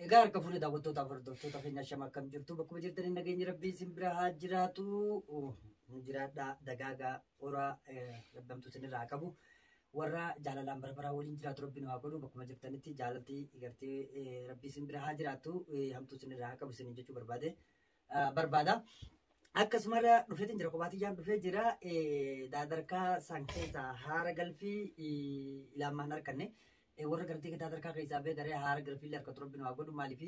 Egaa harka fuudhee daawwattoota hordoftoota keenya shama akkam jirtu bakkuma jirtanii nageenyi rabbii isin bira haa jiraatu jiraadhaa dagaagaa horaa gabbamtuu isinirraa qabu warra jaalalaan barbaraa waliin jiraatu rabbiin haa godhu bakkuma jirtanitti jaalatti gartee rabbii isin bira haa jiraatu hamtuu isinirraa qabu isin jechuu barbaada. Akkasumarra dhufeetiin jira kophaatiyyaan dhufee jira daadarkaa san keessaa haara galfii ilaamaan harkanne. Warra gartee daadarkaa keessaa bee garee haara galfii harka turabbiin waa godhu maaliif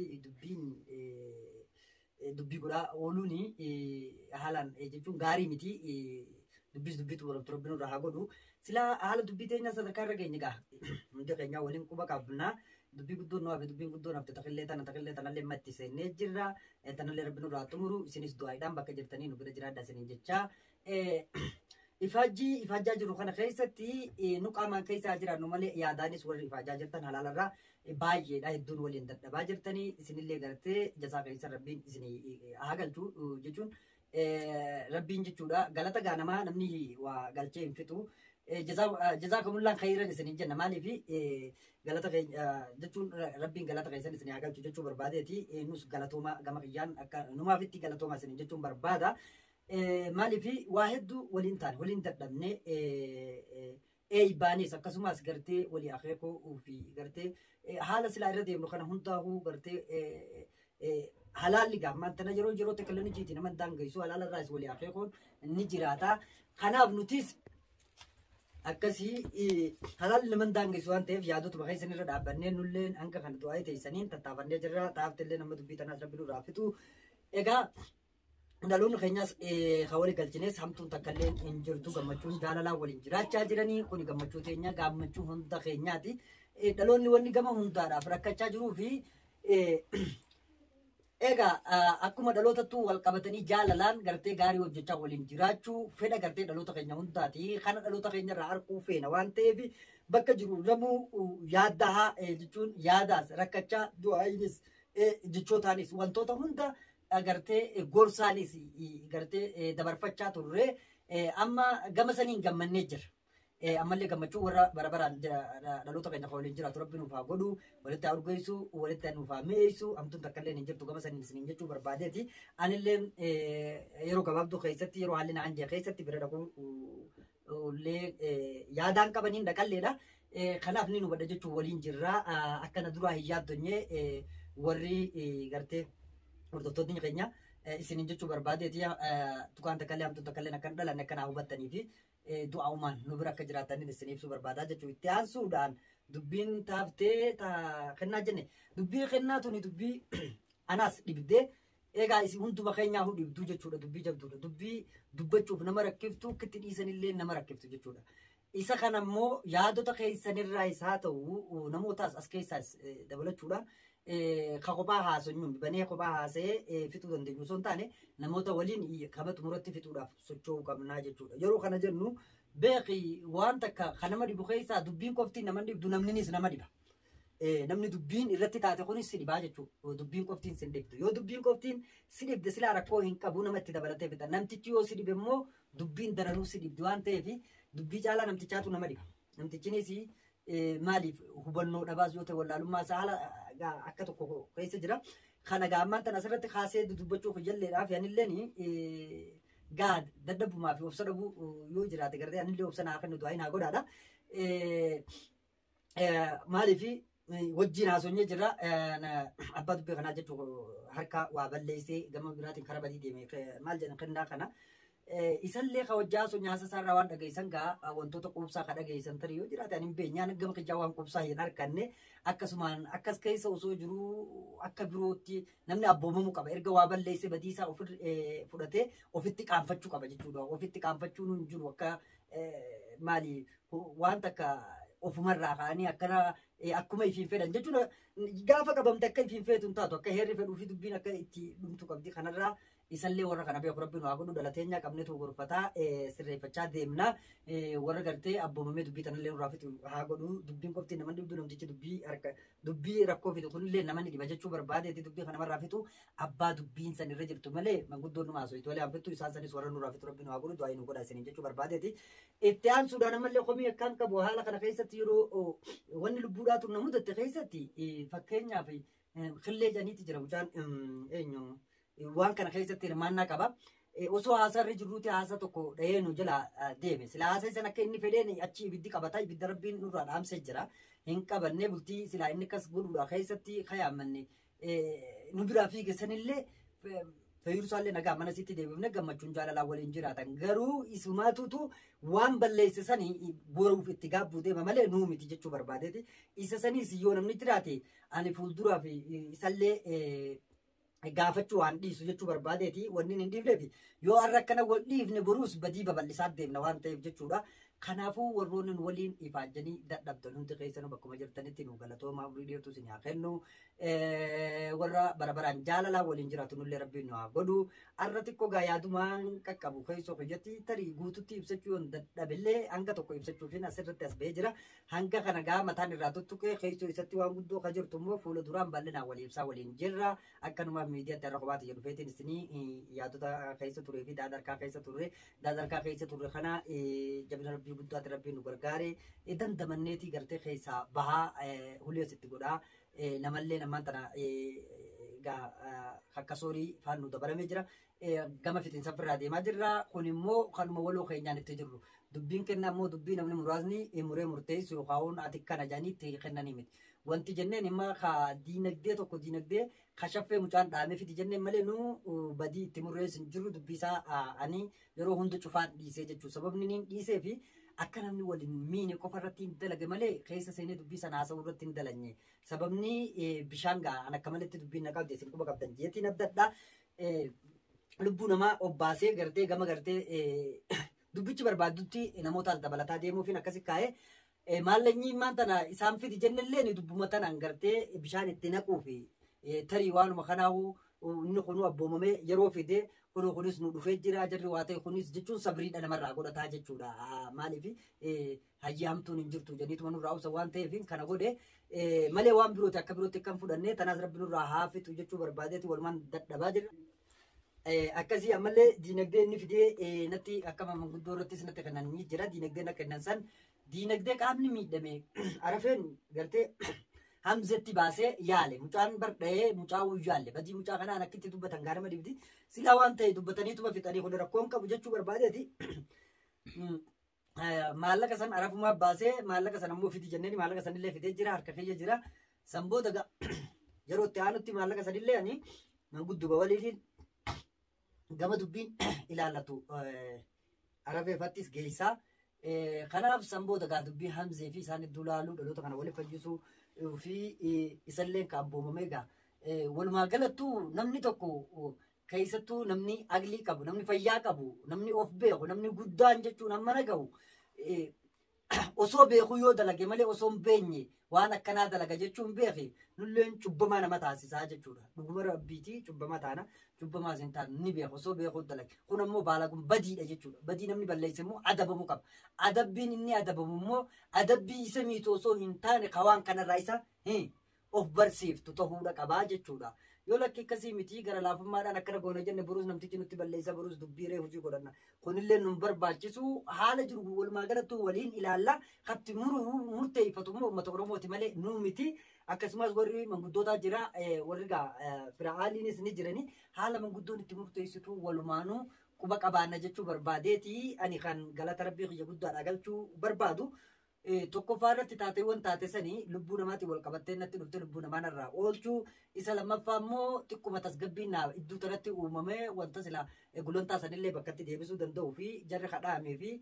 dubbii godhaa ooluun haalaan jechuun gaarii miti dubbiitu turabbiin irraa haa godhu silaa haala dubbii teenya sadarkaa irra geenye gaa hundi keenya waliin quba qabnaa dubbii guddoon nuwaafi dubbiin guddoon hafte takillee tanallee matti seennee jirra tanallee rabbiin irraa xumuru isinis du'aadhaan bakka jirtanii nu bira jiraadha isiniin jechaa ifaajjaa jiru kana keessatti nu qaamaan keessaa jiraannu malee yaadaanis warri ifaajjaa jirtan halaalarraa baay'eedha hedduun waliin dadhabaa jirtanii isinillee gartee jasaa keessa rabbiin isinii haa galchu jechuun rabbiin jechuudha galata gaanamaa namni waa galchee hin fixu jazakumullaan khayran isinii jenna maaliif galata jechuun rabbiin galata keessan isinii haa galchu jechuu barbaadeeti nus galatooma gama kiyyaan akka numaafitti galatooma isinii jechuun barbaada. Maaliif waa hedduu waliin taane waliin dadhabne eeybaanis akkasumas gartee walii akeekuu fi gartee haala silaa irra deemnu kana hundaa'uu gartee halaalli gaammaan tana yeroo teknolojiitiin nama daangessu halaalarraas walii akeekuun ni jiraata. Kanaaf nutis akkasii halaalli nama daangessu waan ta'eef yaadotuma keessan irra dhaabbannee nulleen hanga kana du'aa teessaniin tattaafannee jirra taaftillee nama dubbii tanaas rabbi nurraa fitu. Egaa dhaloonni keenyas kan walii galchines hamtuun takkallee hin jirtu gammachuun jaalalaan waliin jiraachaa jiranii kun gammachuu teenya gammachuu hunda keenyaati. Dhaloonni wanni gama hundaadhaaf rakkachaa jiruu fi egaa akkuma dhalootattuu wal qabatanii jaalalaan gartee gaarii hojjechaa waliin jiraachuu fedha gartee dhaloota keenya hundaati. Kana dhaloota keenya irraa harkuu feena waan ta'eef bakka jiru namuu yaaddaa jechuun yaadaas rakkachaa du'aayinis jechootaanis wantoota hunda gartee gorsaanis gartee dabarfachaa turre amma gama saniin gammannee jira. Ammallee gammachuu warra barabaraan dhaloota keenya kan waliin jiraatu rabbi nuuf haa godhu walitti haa urgeessu walitti nuuf haa mi'eessu hamtuun takkallee hin jirtu gama saniin isiniin jechuu barbaadeeti. Anillee yeroo gabaabduu keessatti yeroo haalli naan jee keessatti bira dhaquu illee yaadaan qabaniin dhaqalleedha. Kanaaf ni nu badha jechuun waliin jirra akkana duraa hin yaaddonye warri gartee hordoftoonni keenya isiniin jechuu barbaadeeti tukaan takkallee hamtuun takkallee akkan dhalan akkanaa hubattanii fi du'aa'umaan nu bira akka jiraataniin isin ibsuu barbaadaa jechuu itti aansuudhaan dubbiin taaftee kennaa jenne dubbii kennaa tuni dubbii anaas dhibdee egaa isin hunduma keenyaa dhibduu jechuudha dubbii jabduudha dubbii dubbachuuf nama rakkiftu kitti dhiisanillee nama rakkiftu jechuudha. Isa kanammoo yaadota keessanirraa isaa ta'u namootaas as keessaas dabalachuudhaan kophaa haasonyuun banee kophaa haasa'ee fixuu dandeenyu osoo hin taane namoota waliin kaba xumuratti fixuudhaaf socho'uu qabnaa jechuudha. Yeroo kana jennu beeki waan takka kan nama dhibu keessaa dubbiin qoftiin nama dhibdu namninis nama dhiba. Namni dubbiin irratti taate kunis si dhibaa jechuudha. Dubbiin qoftiin si dhibdu. Yoo dubbiin qoftiin si dhibde silaa rakkoo hin qabu namatti dabalatee fixa. Namtichi yoo si dhibe immoo dubbiin daranuu si dhibdi waan ta'eef dubbii caalaa namtichaatu nama dhiba. Namtichinis maaliif hubannoo dhabaas yoo ta'e wallaalummaa isaa haala akka tokko keessa jira. Kana gaammaan tan asirratti kaasee dubbachuuf jalleedhaaf yanilleen gaa dadhabumaa fi obsa dhabuu yoo jiraate gartee anillee obsa naa kennitu haa godhaadha. Maaliif wajjin haasonyee jira abbaa dubbii kanaa jechuun harka waa balleessee gama biraatiin karaa badii deeme maal jedhan kennaa kana. Isallee ka wajjaa sun nyaasa isaarraa waan dhageessan gaa wantoota quubsaa ka dhageessan tarii yoo jiraate ani hin beeknaan gama kijaa waan quubsaa hin arganne akkasumaan akkas keessa osoo jiru akka birootti namni abboomamuu qaba erga waa balleessee badiisaa fudhatee ofitti qaanfachuu qaba jechuudha. Ofitti qaanfachuun hin jiru akka maali waan takka ofumarraa ka'anii akkana akkuma ifiin fedhan jechuudha. Gaafa qabamte akka ifiin feetu hin taatu akka heerri fedhuu fi dubbiin akka itti dhumtu qabdi kanarraa isallee warra kana beeku rabbiin waa godhu dhalateenya qabneetu gorfataa sirreeffachaa deemna warra gartee abboomamee dubbii tanallee nurraa fitu haa godhu dubbiin qoftiin nama dhibdu namtichi dubbii rakkoo fitu kunillee nama ni dhiba jechuu barbaadeeti dubbii kanamarraa fitu abbaa dubbiin san irra jirtu malee manguddoon numaa soitu malee hanfittu isaan sanis warra nurraa fitu rabbiin waa godhu du'aa nu godha isiniin jechuu barbaadeeti. Itti aansuudhaan ammallee komii akkaan qabu haala kana keessatti yeroo wanni lubbuudhaa turna mudatte keessatti fakkeenyaaf khillee janiiti jira mucaan eenyu waan kana keessatti hirmaannaa qaba. Osoo haasarri jirruuti haasa tokko dhahee nu jala deeme sila haasa san akka inni fedheen achi ibiddi qabata ibidda rabbiin nurraa dhaamsee jira hin qabanne bultii sila inni kas godhuudha keessatti kayaamanne nu biraa fiige sanillee fayyursaallee nagaa mana sitti deebifne gammachuun jaalalaa waliin jiraatan garuu isumaatutu waan balleesse sanii boruuf itti gaabbuu deema malee nuu miti jechuu barbaadeeti isa saniis yoo namni jiraate ani fuulduraaf isallee gaafachuu waan dhiisu jechuu barbaadeeti wanni hin dhiifneef yoo har'a akkana wal dhiifne boruus badii babal'isaa deemna waan ta'eef jechuudha. Kanaafuu warroonni waliin ifaajanii dadhabdan hundi keessanuu bakkuma jirtanitti nu galatoomaa umurii dheertuu isin haa kennu warra barabaraan jaalalaa waliin jiraatu nullee rabbiin nu haa godhu har'a xiqqoo gaa yaadumaan qaqqabu keessoo hojjetti tarii guututti ibsachuu hin dadhabillee hanga tokko ibsachuufiin asirratti as ba'ee jira hanga kana gaa mataan irraa tuttuqee keessoo isatti waan guddoo ka jirtu immoo fuula duraan bal'inaan walii ibsaa waliin jirra akkanumaa miidiyaatti har'a kophaati jedhu feetiin isinii yaadota keessa turee fi daadarkaa keessa turre kana jabina rabbii guddaati rabbiin nu gargaare dandamanneetii gartee keessaa bahaa huliyoo sitti godhaa namallee namaan tana akka soorii faan nu dabalamee jira gama fixiinsa ofirraa deemaa jirra kun immoo kanuma waloo keenyaan itti jirru dubbiin kennaa immoo dubbii namni muraasni muree murteessu yookaan ati kana jaaniitti kennanii miti wanti jenneen imma ka diinagdee tokko diinagdee ka shaffee mucaan dhaamee fiti jenneen malee nu badii itti murreessu hin jirru dubbisaa ani yeroo hunda cufaan dhiisee jechuu sababni niin dhiisee fi akka namni waliin miine qofa irratti hin dalage malee keessa seenee dubbii sana haasa'uu irratti hin dalanye sababni bishaan ga'an akka malitti dubbiin na qabde isin quba qabdan jeetiin adda addaa lubbuu namaa obbaasee gartee gama gartee dubbichi barbaadutti namootaas dabalataa deemuufiin akkasi kaa'ee maallanyii maantana isaan fiti jennellee ni dubbuma tanaan gartee bishaan itti naquu fi tarii waanuma kanaahu inni kunu abboomamee yeroo fide kunis nu dhufee jira jarri waa ta'e kunis jechuun sabriidha namarraa godhataa jechuudha maaliif hayyaamtuun hin jirtu jeniituma nurraa obsa waan ta'eef kana godhe malee waan birooti akka birootti kan fudhanne tanaas rabbi nurraa haafitu jechuu barbaadeeti walumaan dadhabaa jira. Akkasii ammallee diinagdee inni fidee natti akka manguddoo irrattis natti kennan ni jira diinagdeen akka kennan san diinagdee qaamni miidhame arafeen gartee hamzetti baasee yaale mucaan barda'ee mucaa yaalle badii mucaa kanaan akkitti dubbatan gaarama dibdi silaa waan ta'e dubbataniituma fixanii kun rakkoon qabu jechuu barbaadeeti maallaqa san arafumaa baasee maallaqa san ammoo fiti jenneen maallaqa sanillee fidee jira harka kiyya jira san booda yeroo itti aanutti maallaqa sanillee ani mangudduba waliin gama dubbiin ilaallatu arafeefattis geessaa kanaaf san booda gaa dubbii hamzee fi isaan iddoo laaluu dhaloota kana waliin fayyisuu fi isalleen ka abboomamee gaa walumaa galattuu namni tokko keessattuu namni aglii qabu namni fayyaa qabu namni of beeku namni guddaan jechuun amma nagahu osoo beeku yoo dalage malee osoo hin beenye waan akkanaa dalaga jechuun beeki nulleen cubbamaa nama taasisaa jechuudha dhuguma rabbiitii cubbamaa taana cubbamaa sin taana ni beeku osoo beeku dalage kun ammoo baalagun badiidha jechuudha badii namni balleesse immoo adabamuu qaba adabbiin inni adabamu immoo adabbii isa miitu osoo hin taane kawaan kanarraa isa of barsiiftu ta'uudha qabaa jechuudha. Yoo lakki akkasii miti gara laafummaadhaan akkana goona jenne boruus namtichi nutti balleessa boruus dubbiiree hojii godhanna kunillee nun barbaachisu haala jiru walumaa galattuu waliin ilaalla katti murteeffatu immoo uummata oromooti malee nuu miti akkasumas warri manguddootaa jira warri fira'aaliinis ni jirani haala manguddoon itti murteessitu walumaanuu quba qabaanna jechuu barbaadeeti ani kan galata rabbii kiyya guddaadhaa galchuu barbaadu. Tokkoffaa irratti taateewwan taate sanii lubbuu namaatti wal qabattee natti dhufte lubbuu namaarraa oolchuu isa lammaffaa immoo xiqquma tasgabbiin iddoo tanatti uumamee wanta sila gulontaa sanillee bakkatti deebisuu danda'uu fi jarri kadhaamee fi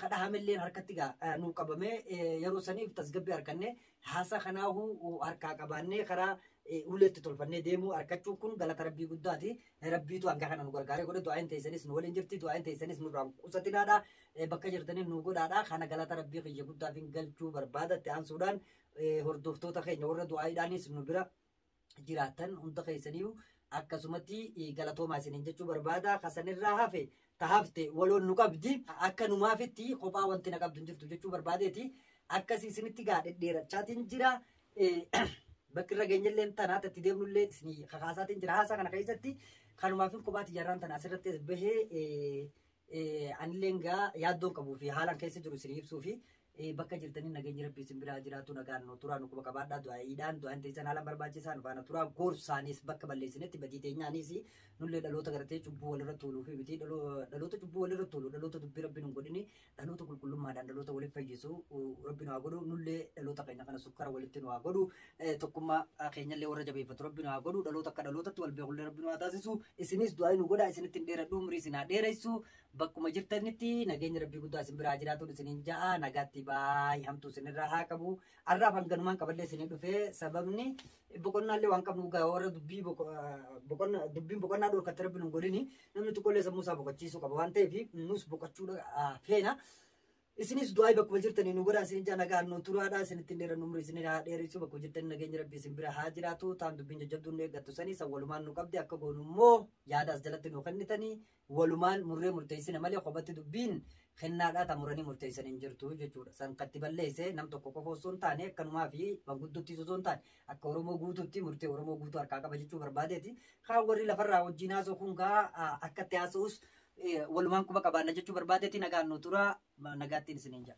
kadhaamellee harkatti nuu qabamee yeroo saniif tasgabbii harkanne haasa kanaahu harkaa qabaannee karaa uleetti tolfannee deemuu harkachuun kun galata rabbii guddaati rabbiitu hanga kana nu gargaaree godhe du'aan teessanis nu waliin jirti du'aan teessanis nu raan qusatinaadha bakka jirtanii nu godhaadha kana galata rabbii kiyya guddaa fi galchuu barbaadatti aansuudhaan hordoftoota keenya warra du'aadhaanis nu bira jiraatan hunda keessaniyyuu akkasumatti galatoomaa isiniin jechuu barbaada kasanirraa hafe tahafte waloon nu qabdi akka numaafitti kophaa wanti na qabdu jirtu jechuu barbaadeeti akkasii isinitti dhedheerachaatiin jira bakki irra geenyalleen tanaat itti deemnullee isinii kakaasaatiin jira haasaa kana keessatti kanumaaf kophaati jarraan tana asirratti bahee anilleen gaa yaaddoon qabuu fi haalaan keessa jiru isinii ibsuu fi bakka jirtanii nageenyi rabbii isin biraa jiraatu nagaan nu turaa nu quba qabaadhaa du'aayiidhaan du'aan teessan haala barbaachisaan faana turaa gorsaanis bakka balleessinetti badii teenyaanis nullee dhaloota gartee cubbuu walirra tuuluu fi miti dhaloota cubbuu walirra tuulu dhaloota dubbii rabbiin hin godhini dhaloota qulqullummaadhaan dhaloota waliif fayyisu rabbiin haa godhu nullee dhaloota keenya kana sukkara walitti nu haa godhu tokkummaa keenyallee warra jabeeffatu rabbiin haa godhu dhaloota akka dhalootatti wal beekullee rabbiin haa taasisu isinis du'aa nu godha isinitti hin dheeradhu umrii isin haa dheeressu bakkuma jirtanitti nageenya rabbii guddaa isin biraa jiraatu isiniin ja'a nagaatti baay'ee hamtuu isinirraa haa qabu arraaf hanganumaan qaballee isinii dhufee sababni boqonnaallee waan qabnu gaa warra dubbii dubbiin boqonnaa dhorkatte rabbiin hin godhini namni tokkollee sammuu isaa boqochiisuu qaba waan ta'eef nus boqochuudha feena isinis du'aa bakkuma jirtanii nu godha isin jaa nagaan nu turaadha isinitti hin dheerannu umrii isin haa dheeressu bakkuma jirtanii nageenya rabbii isin bira haa jiraatu taan dubbiin jajjabduun nu eeggattu sanii san walumaan nu qabde akka goonu immoo yaadaas jalatti nu kennitanii walumaan murree murteessina malee qobatti dubbiin kennaadhaa tamuranii murteessan hin jirtu jechuudha san katti balleesse nam tokko qofa osoo hin taane akkanumaa fi manguddottis osoo hin taane akka Oromoo guutuutti murtee Oromoo guutuu harkaa qaba jechuu barbaadeeti kaan warri lafarraa wajjin haasoo kun gaa akkatti haasa'us walumaan quba qabaanna jechuu barbaadeeti nagaan nu tura nagaattiin isiniin jaa.